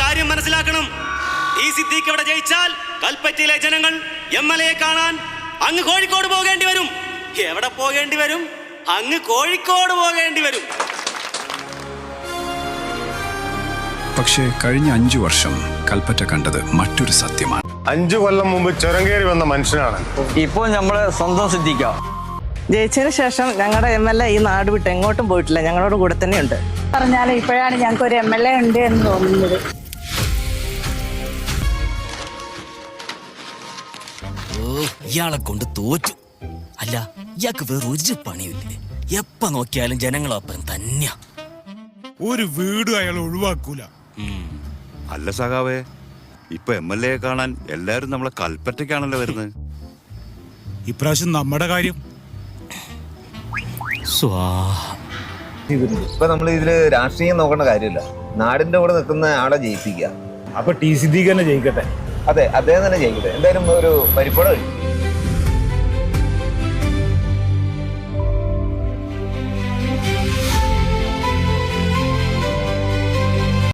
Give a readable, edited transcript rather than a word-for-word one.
കാര്യം മനസ്സിലാക്കണം. ഈ സിദ്ദീഖ് ഇവിടെ ജയിച്ചാൽ കൽപ്പറ്റയിലെ ജനങ്ങൾ MLA കാണാൻ അങ്ങ് കോഴിക്കോട് പോകേണ്ടി വരും. എവിടെ പോകേണ്ടി വരും? അങ്ങ് കോഴിക്കോട് പോകേണ്ടി വരും. പക്ഷേ കഴിഞ്ഞ 5 വർഷം കൽപ്പറ്റ കണ്ടത് മറ്റൊരു സത്യമാണ്. 5 കൊല്ലം മുമ്പ് ചുരം കയറി വന്ന മനുഷ്യനാണ് ഇപ്പോൾ നമ്മളെ സ്വന്തം സിദ്ദീഖാ. ജയിച്ചതിന് ശേഷം ഞങ്ങളുടെ MLA ഈ നാട് വിട്ട് എങ്ങോട്ടും പോയിട്ടില്ല, ഞങ്ങളോട് കൂടെ തന്നെയുണ്ട്. പറഞ്ഞാൽ ഇപ്പോഴാണ് ഞങ്ങൾക്ക് ഒരു MLA ഉണ്ട് എന്ന് തോന്നുന്നത്. ഇയാളെ കൊണ്ട് തോറ്റു. അല്ല, ഇയാൾക്ക് വേറെ ഒരു പണിയില്ലേ? എപ്പ നോക്കിയാലും ജനങ്ങളൊപ്പം തന്നെയാ. ഒരു വീട് അയാൾ ഒഴിവാക്കൂല. അല്ല സഖാവേ, ഇപ്പൊ MLA കാണാൻ എല്ലാരും നമ്മളെ കൽപ്പറ്റയ്ക്കാണല്ലോ വരുന്നത്. ഇപ്രാവശ്യം നമ്മുടെ കാര്യം ഇപ്പൊ നമ്മൾ ഇതില് രാഷ്ട്രീയം നോക്കേണ്ട കാര്യമില്ല, നാടിന്റെ കൂടെ നിൽക്കുന്ന ആളെ ജയിപ്പിക്കുക. അപ്പൊ ടി സിദ്ദീഖ് തന്നെ ജയിക്കട്ടെ. അതെ, അദ്ദേഹം തന്നെ ജയിക്കട്ടെ. എന്തായാലും ഒരു പരിപാടി